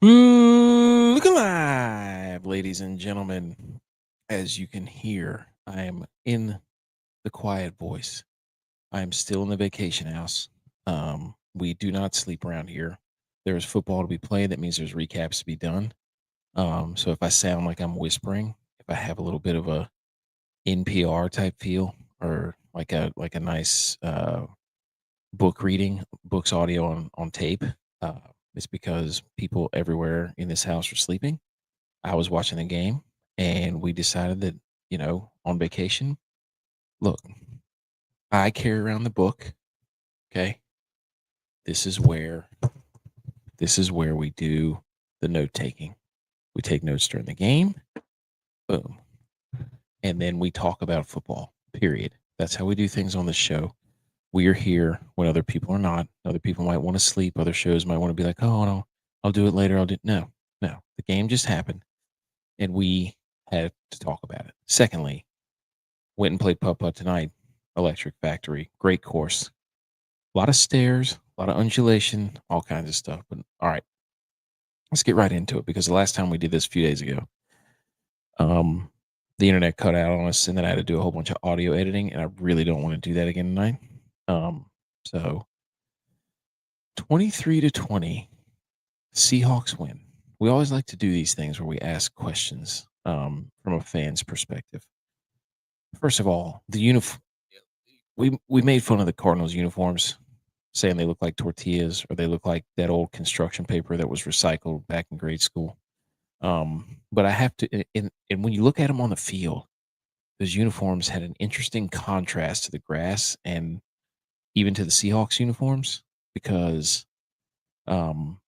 Look alive, ladies and gentlemen. As you can hear, I am in the quiet voice. I am still in the vacation house. We do not sleep around here. There's football to be played. That means there's recaps to be done. So if I sound like I'm whispering, if I have a little bit of a NPR type feel, or like a nice book reading, books audio on tape, uh, it's because people everywhere in this house are sleeping. I was watching the game and we decided that, on vacation, look, I carry around the book. Okay. This is where we do the note taking. We take notes during the game. Boom. And then we talk about football. Period. That's how we do things on the show. We are here when other people are not. Other people might want to sleep. Other shows might want to be like, oh no, I'll do it later. No, no. The game just happened and we had to talk about it. Secondly, went and played putt putt tonight. Electric Factory, great course. A lot of stairs, a lot of undulation, all kinds of stuff. But all right, let's get right into it because the last time we did this a few days ago, um, the internet cut out on us, and then I had to do a whole bunch of audio editing, and I really don't want to do that again tonight. So 23-20, Seahawks win. We always like to do these things where we ask questions from a fan's perspective. First of all, the uniform. We made fun of the Cardinals uniforms, saying they look like tortillas or they look like that old construction paper that was recycled back in grade school. But I have to, and when you look at them on the field, those uniforms had an interesting contrast to the grass and even to the Seahawks uniforms because um,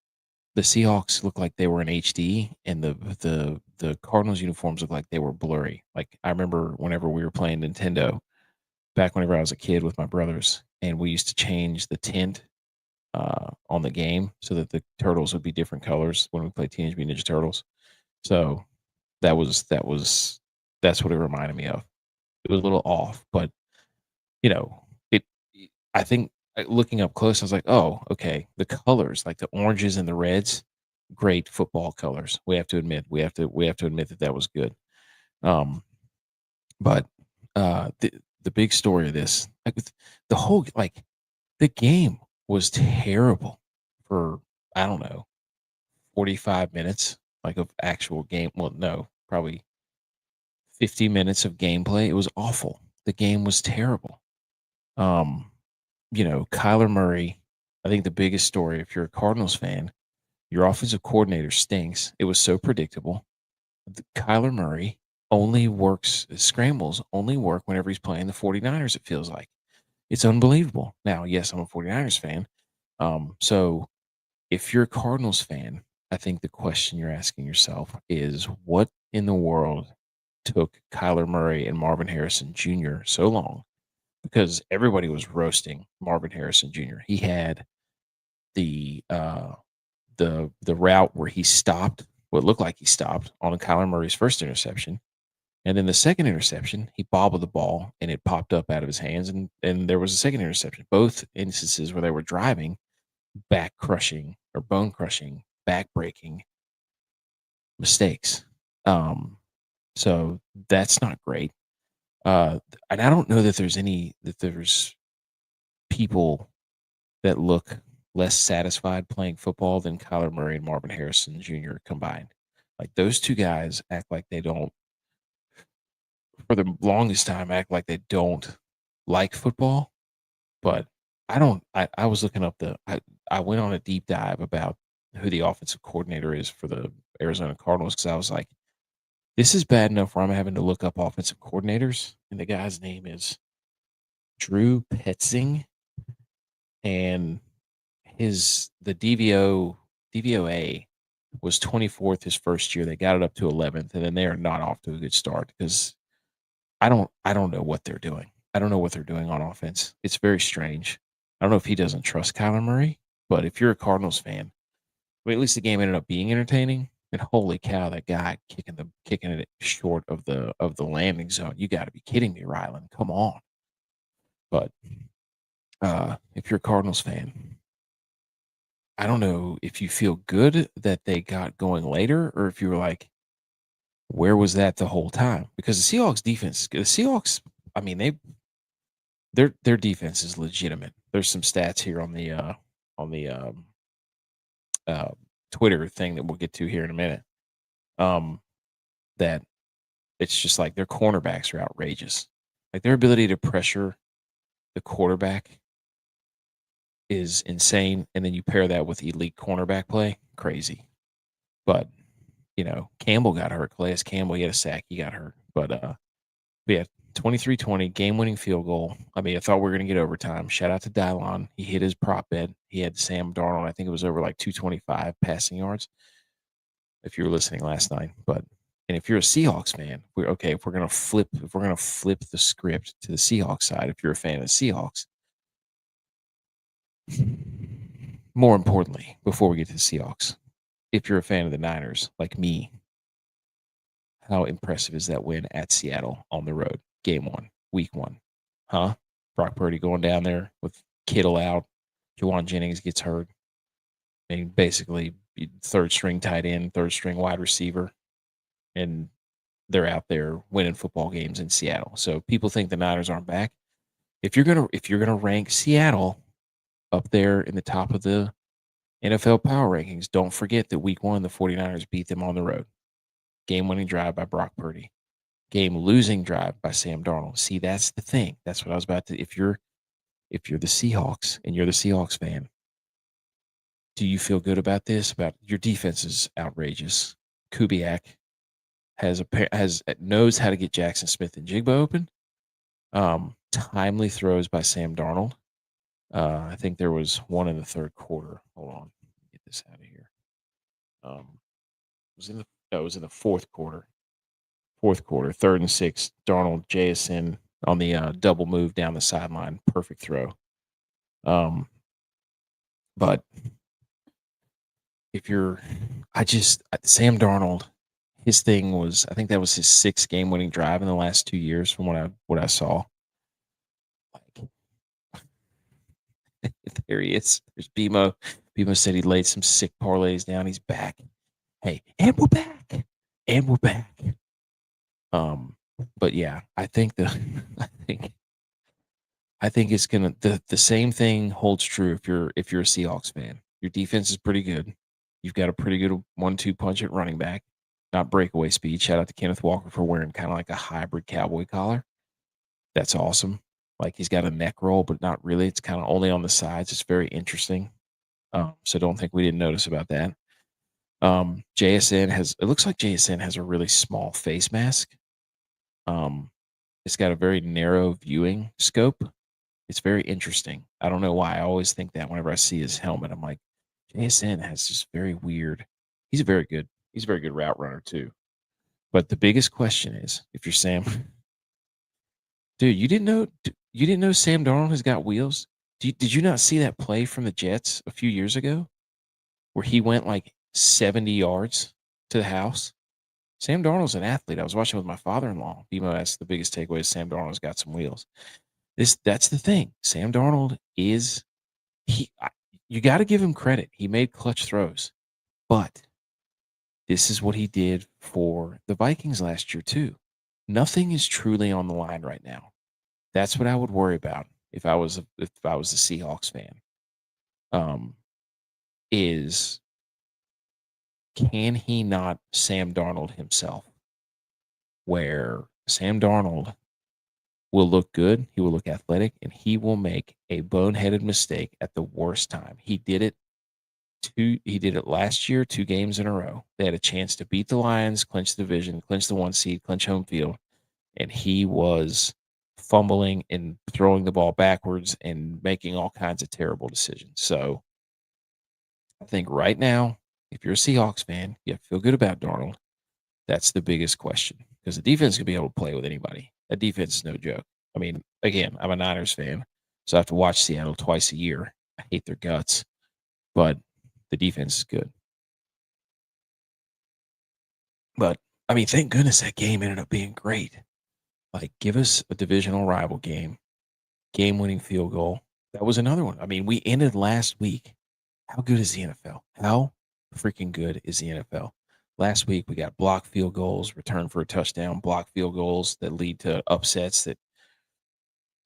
the Seahawks look like they were in HD and the Cardinals uniforms look like they were blurry. Like I remember whenever we were playing Nintendo back whenever I was a kid with my brothers, and we used to change the tint on the game so that the turtles would be different colors when we played Teenage Mutant Ninja Turtles. So that's what it reminded me of. It was a little off, but you know, it. I think looking up close, I was like, oh, okay, the colors, like the oranges and the reds, great football colors. We have to admit, we have to admit that was good. Um, but the big story of this, like the whole the game was terrible for I don't know 45 minutes like of actual game. Well, no, probably 50 minutes of gameplay. It was awful. The game was terrible. Um, Kyler Murray. I think the biggest story, if you're a Cardinals fan, your offensive coordinator stinks. It was so predictable. Kyler Murray only works scrambles only work whenever he's playing the 49ers, it feels like. It's unbelievable. Now, yes, I'm a 49ers fan. So if you're a Cardinals fan, I think the question you're asking yourself is what in the world took Kyler Murray and Marvin Harrison Jr. so long? Because everybody was roasting Marvin Harrison Jr. He had the the route where he stopped, what looked like he stopped on Kyler Murray's first interception. And then the second interception, he bobbled the ball and it popped up out of his hands. And there was a second interception. Both instances where they were driving, back crushing or bone crushing, back breaking mistakes. Um, so that's not great. And I don't know that there's people that look less satisfied playing football than Kyler Murray and Marvin Harrison Jr. combined. Like those two guys act like they don't, for the longest time, act like they don't like football. But I don't. I was looking up I went on a deep dive about who the offensive coordinator is for the Arizona Cardinals because I was like, this is bad enough where I'm having to look up offensive coordinators, and the guy's name is Drew Petzing, and the DVOA was 24th his first year. They got it up to 11th, and then they are not off to a good start because I don't know what they're doing. I don't know what they're doing on offense. It's very strange. I don't know if he doesn't trust Kyler Murray, but if you're a Cardinals fan, well, at least the game ended up being entertaining. And holy cow, that guy kicking it short of the landing zone. You got to be kidding me, Ryland. Come on. But if you're a Cardinals fan, I don't know if you feel good that they got going later or if you were like, where was that the whole time? Because the Seahawks defense is good. The Seahawks, I mean, their defense is legitimate. There's some stats here on the uh, Twitter thing that we'll get to here in a minute. Um, that it's just like their cornerbacks are outrageous. Like their ability to pressure the quarterback is insane, and then you pair that with elite cornerback play, crazy. But Campbell got hurt. Calais Campbell, he had a sack, he got hurt. But yeah, 23-20, game-winning field goal. I mean, I thought we were going to get overtime. Shout out to Dylon. He hit his prop bet. He had Sam Darnold. I think it was over like 225 passing yards. If you were listening last night, and if you're a Seahawks fan, if we're gonna flip the script to the Seahawks side, if you're a fan of the Seahawks, more importantly, before we get to the Seahawks, if you're a fan of the Niners, like me, how impressive is that win at Seattle on the road? Game 1, week 1. Huh? Brock Purdy going down there with Kittle out. Juwan Jennings gets hurt. I mean, basically, third string tight end, third string wide receiver. And they're out there winning football games in Seattle. So people think the Niners aren't back. If you're gonna rank Seattle up there in the top of the NFL power rankings, don't forget that week 1, the 49ers beat them on the road. Game-winning drive by Brock Purdy. Game-losing drive by Sam Darnold. See, that's the thing. That's what I was about to. If you're the Seahawks and you're the Seahawks fan, do you feel good about this? About your defense is outrageous. Kubiak knows how to get Jackson Smith and Jigba open. Timely throws by Sam Darnold. I think there was one in the third quarter. Hold on, get this out of here. It was in the fourth quarter. Fourth quarter, 3rd and 6. Darnold, JSN on the double move down the sideline. Perfect throw. But if you're, Sam Darnold, his thing was, I think that was his 6th game-winning drive in the last 2 years from what I saw. Like, there he is. There's BMO. BMO said he laid some sick parlays down. He's back. Hey, and we're back. And we're back. But yeah, I think it's gonna the same thing holds true if you're a Seahawks fan. Your defense is pretty good. You've got a pretty good 1-2 punch at running back, not breakaway speed. Shout out to Kenneth Walker for wearing kind of like a hybrid cowboy collar. That's awesome. Like he's got a neck roll, but not really. It's kind of only on the sides. It's very interesting. So don't think we didn't notice about that. It looks like JSN has a really small face mask. It's got a very narrow viewing scope. It's very interesting. I don't know why. I always think that whenever I see his helmet, I'm like, JSN has this very weird. He's a very good route runner too. But the biggest question is, if you're Sam, dude, you didn't know Sam Darnold has got wheels? Did you not see that play from the Jets a few years ago where he went like 70 yards to the house? Sam Darnold's an athlete. I was watching with my father-in-law. BMO asked the biggest takeaway is Sam Darnold's got some wheels. That's the thing. Sam Darnold is you got to give him credit. He made clutch throws. But this is what he did for the Vikings last year too. Nothing is truly on the line right now. That's what I would worry about if I was a Seahawks fan. Is can he not Sam Darnold himself? Where Sam Darnold will look good, he will look athletic, and he will make a boneheaded mistake at the worst time. He did it last year, 2 games in a row. They had a chance to beat the Lions, clinch the division, clinch the 1 seed, clinch home field, and he was fumbling and throwing the ball backwards and making all kinds of terrible decisions. So I think right now, if you're a Seahawks fan, you have to feel good about Darnold. That's the biggest question because the defense can be able to play with anybody. That defense is no joke. I mean, again, I'm a Niners fan, so I have to watch Seattle twice a year. I hate their guts, but the defense is good. But, I mean, thank goodness that game ended up being great. Like, give us a divisional rival game-winning field goal. That was another one. I mean, we ended last week How good is the NFL? How freaking good is the NFL? Last week we got blocked field goals, return for a touchdown, blocked field goals that lead to upsets, that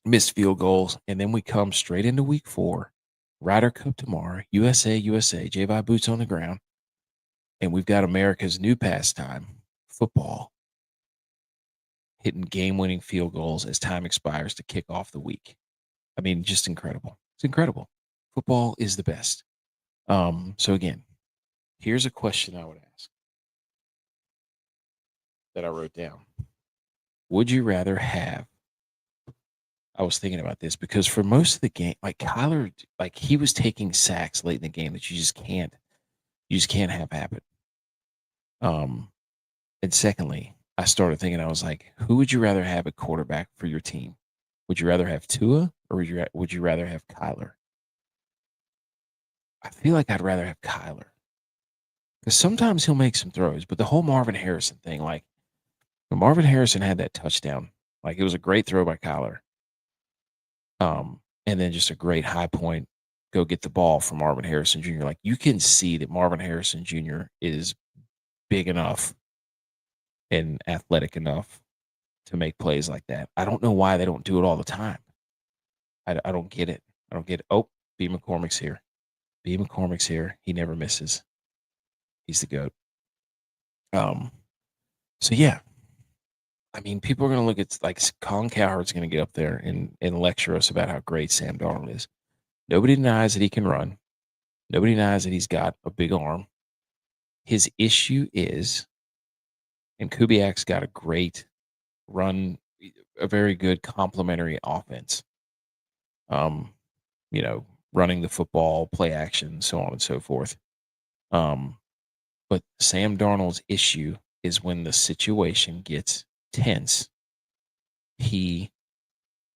missed field goals, and then we come straight into week 4. Ryder Cup tomorrow, USA, J-Vi boots on the ground, and we've got America's new pastime, football, hitting game-winning field goals as time expires to kick off the week. I mean, just incredible. It's incredible. Football is the best. So again, here's a question I would ask that I wrote down. Would you rather have, I was thinking about this because for most of the game, like Kyler, like he was taking sacks late in the game that you just can't have happen. And secondly, I started thinking, I was like, who would you rather have at quarterback for your team? Would you rather have Tua or would you rather have Kyler? I feel like I'd rather have Kyler because sometimes he'll make some throws, but the whole Marvin Harrison thing, like when Marvin Harrison had that touchdown, like it was a great throw by Kyler. And then just a great high point, go get the ball from Marvin Harrison Jr. Like you can see that Marvin Harrison Jr. is big enough and athletic enough to make plays like that. I don't know why they don't do it all the time. I don't get it. I don't get it. Oh, B. McCormick's here. B. McCormick's here. He never misses. He's the GOAT. So yeah, I mean, people are going to look at like Colin Cowherd's going to get up there and lecture us about how great Sam Darnold is. Nobody denies that he can run. Nobody denies that he's got a big arm. His issue is, and Kubiak's got a great run, a very good complementary offense. You know, running the football, play action, so on and so forth. But Sam Darnold's issue is when the situation gets tense, he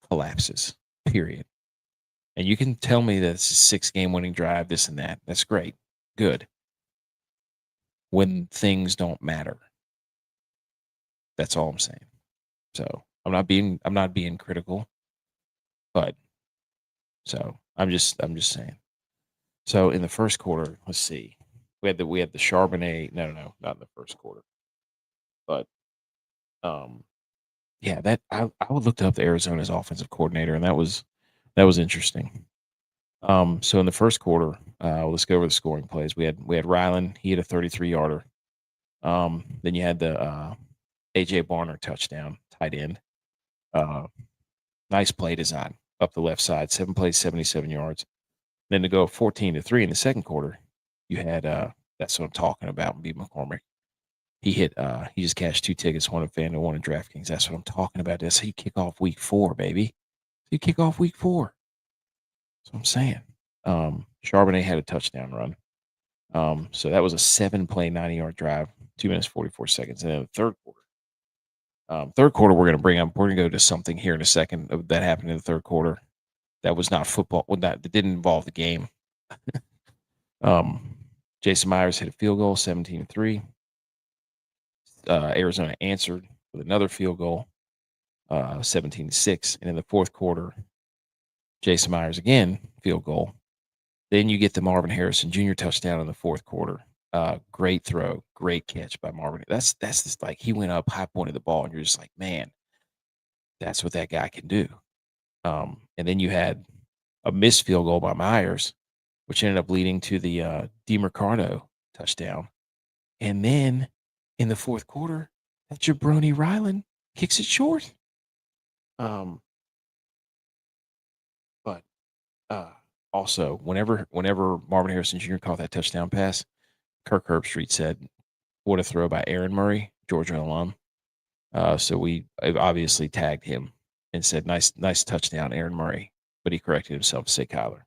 collapses, period. And you can tell me that it's a 6-game winning drive, this and that. That's great. Good. When things don't matter. That's all I'm saying. So I'm not being critical, but so I'm just saying. So in the first quarter, let's see. We had the Charbonnet. No, not in the first quarter. But yeah, that I looked up the Arizona's offensive coordinator, and that was interesting. So in the first quarter, let's go over the scoring plays. We had Ryland, he had a 33-yarder. Then you had the AJ Barner touchdown, tight end. Nice play design up the left side, 7 plays, 77 yards. Then to go 14-3 in the second quarter, you had that's what I'm talking about, B. McCormick. He just cashed 2 tickets, one in FanDuel, one in DraftKings. That's what I'm talking about. That's how you kick off week 4, baby. You kick off week 4. That's what I'm saying. Charbonnet had a touchdown run. So that was a 7-play, 90-yard drive, 2 minutes, 44 seconds. And then the third quarter, we're going to go to something here in a second that happened in the third quarter. That was not football. Well, that didn't involve the game. Jason Myers hit a field goal, 17-3. Arizona answered with another field goal, 17-6. And in the fourth quarter, Jason Myers again, field goal. Then you get the Marvin Harrison Jr. touchdown in the fourth quarter. Great throw, great catch by Marvin. That's just like he went up, high pointed the ball, and you're just like, man, that's what that guy can do. And then you had a missed field goal by Myers, which ended up leading to the DeMarcado touchdown. And then in the fourth quarter, that jabroni Ryland kicks it short. But also, whenever Marvin Harrison Jr. caught that touchdown pass, Kirk Herbstreit said, "What a throw by Aaron Murray, Georgia alum." So we obviously tagged him and said, "Nice touchdown, Aaron Murray." But he corrected himself to say Kyler.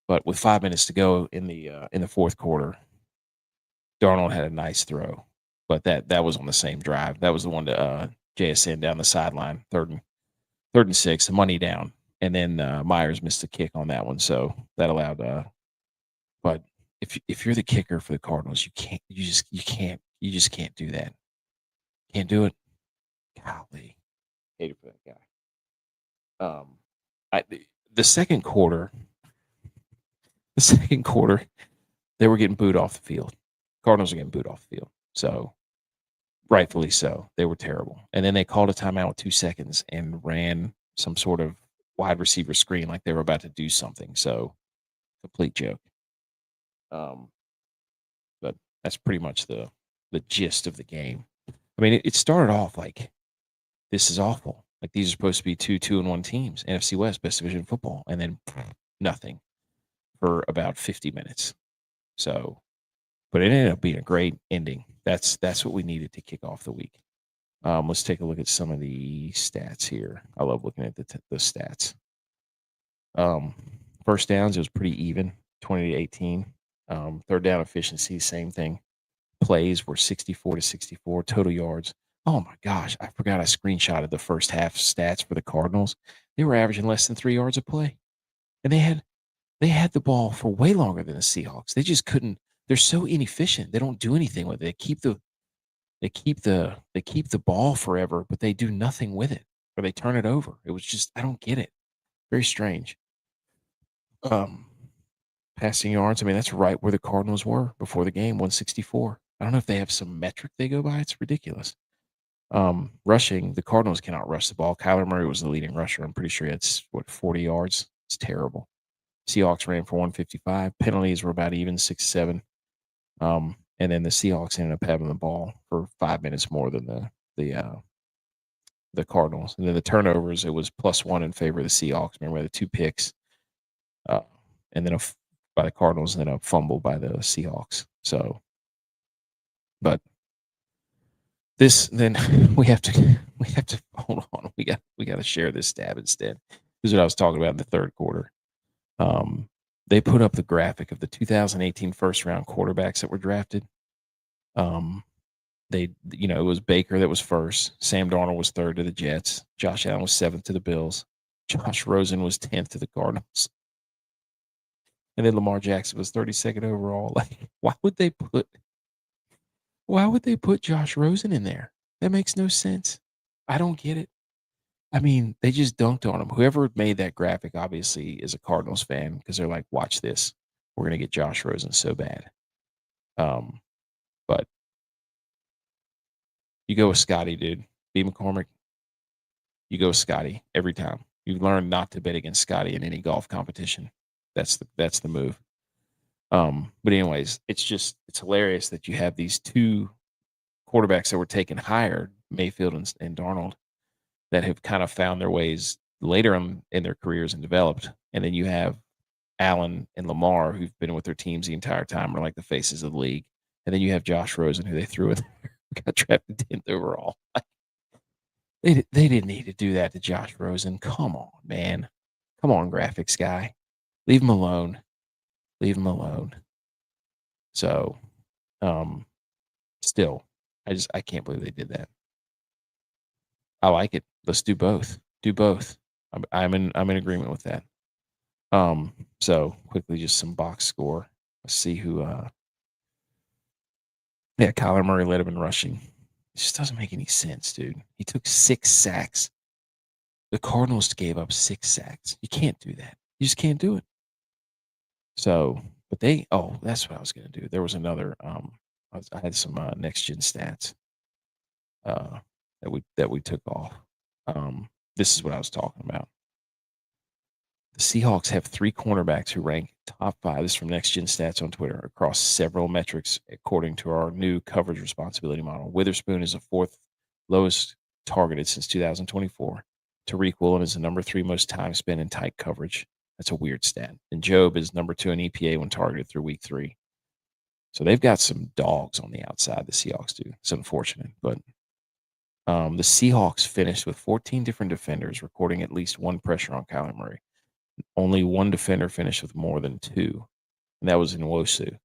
But with 5 minutes to go in the fourth quarter, Darnold had a nice throw, but that was on the same drive. That was the one to JSN down the sideline, third and 6, the money down, and then Myers missed a kick on that one, so that allowed. But if you're the kicker for the Cardinals, you just can't do that. Can't do it. Golly, hated for that guy. The second quarter, The second quarter, they were getting booed off the field. Cardinals are getting booed off the field. So rightfully so. They were terrible. And then they called a timeout with 2 seconds and ran some sort of wide receiver screen like they were about to do something. So complete joke. But that's pretty much the gist of the game. I mean, it started off like this is awful. Like these are supposed to be 2-1 teams, NFC West, best division in football, and then nothing for about 50 minutes. So, but it ended up being a great ending. That's what we needed to kick off the week. Let's take a look at some of the stats here. I love looking at the stats. First downs, it was pretty even, 20-18. Third down efficiency, same thing. Plays were 64-64. Total yards. Oh my gosh, I forgot I screenshotted the first half stats for the Cardinals. They were averaging less than 3 yards a play. And they had the ball for way longer than the Seahawks. They just couldn't. They're so inefficient. They don't do anything with it. They keep the ball forever, but they do nothing with it, or they turn it over. It was just I don't get it. Very strange. Um, Passing yards. I mean, that's right where the Cardinals were before the game, 164. I don't know if they have some metric they go by. It's ridiculous. Rushing, the Cardinals cannot rush the ball. Kyler Murray was the leading rusher. I'm pretty sure he had 40 yards. It's terrible. Seahawks ran for 155. Penalties were about even, 6-7. And then the Seahawks ended up having the ball for 5 minutes more than the Cardinals. And then the turnovers, it was +1 in favor of the Seahawks. Remember, the 2 picks, and then by the Cardinals, and then a fumble by the Seahawks. So, but this, then we have to hold on. We got to share this stab instead. This is what I was talking about in the third quarter. They put up the graphic of the 2018 first round quarterbacks that were drafted. It was Baker that was first. Sam Darnold was third to the Jets. Josh Allen was seventh to the Bills. Josh Rosen was 10th to the Cardinals. And then Lamar Jackson was 32nd overall. Like, why would they put Josh Rosen in there? That makes no sense. I don't get it. I mean, they just dunked on him. Whoever made that graphic obviously is a Cardinals fan, because they're like, watch this. We're going to get Josh Rosen so bad. But you go with Scotty, dude. B. McCormick, you go with Scotty every time. You've learned not to bet against Scotty in any golf competition. That's the move. But anyways, it's hilarious that you have these two quarterbacks that were taken higher, Mayfield and Darnold, that have kind of found their ways later in their careers and developed. And then you have Allen and Lamar, who've been with their teams the entire time, are like the faces of the league. And then you have Josh Rosen, who they threw in there, got drafted 10th overall. They didn't need to do that to Josh Rosen. Come on, man. Come on, graphics guy. Leave him alone. Leave him alone. So, still, I can't believe they did that. I like it. Let's do both. Do both. I'm in agreement with that. So quickly, just some box score. Let's see who. Kyler Murray led him in rushing. It just doesn't make any sense, dude. He took 6 sacks. The Cardinals gave up 6 sacks. You can't do that. You just can't do it. So, but that's what I was going to do. There was another. I had some next gen stats that we took off. This is what I was talking about. The Seahawks have 3 cornerbacks who rank top 5. This is from Next Gen Stats on Twitter, across several metrics according to our new coverage responsibility model. Witherspoon is the 4th lowest targeted since 2024. Tariq Woolen is the number 3 most time spent in tight coverage. That's a weird stat. And Job is number 2 in EPA when targeted through week 3. So they've got some dogs on the outside, the Seahawks do. It's unfortunate, but the Seahawks finished with 14 different defenders recording at least 1 pressure on Kyler Murray. Only 1 defender finished with more than 2, and that was in Nwosu.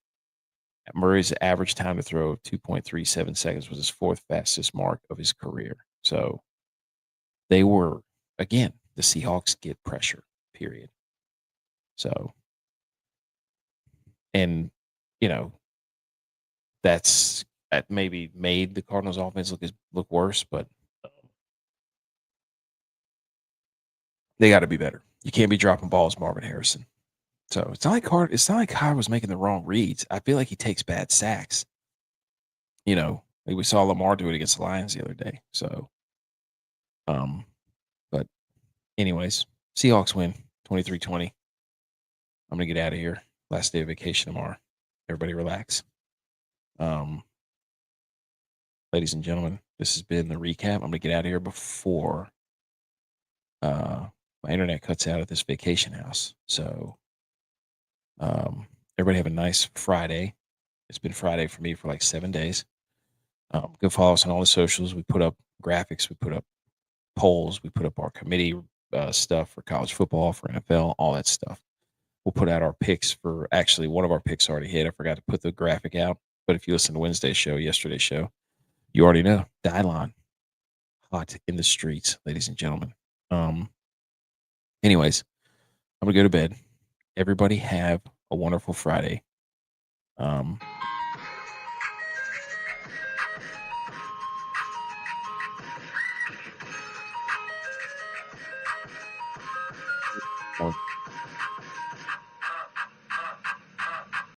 Murray's average time to throw of 2.37 seconds was his 4th fastest mark of his career. So they were, again, the Seahawks get pressure, period. So, and, that maybe made the Cardinals offense look worse, but they got to be better. You can't be dropping balls, Marvin Harrison. So it's not like Carr was making the wrong reads. I feel like he takes bad sacks. Like we saw Lamar do it against the Lions the other day. So, um, but anyways, Seahawks win 23-20. I'm gonna get out of here. Last day of vacation tomorrow. Everybody relax. Um, ladies and gentlemen, this has been the recap. I'm gonna get out of here before my internet cuts out at this vacation house. So, everybody have a nice Friday. It's been Friday for me for like 7 days. Go follow us on all the socials. We put up graphics, we put up polls, we put up our committee stuff for college football, for NFL, all that stuff. We'll put out our picks for actually one of our picks already hit. I forgot to put the graphic out, but if you listen to Wednesday's show, yesterday's show, you already know. Dylon, hot in the streets, ladies and gentlemen. Um, anyways, I'm gonna go to bed. Everybody have a wonderful Friday. Um,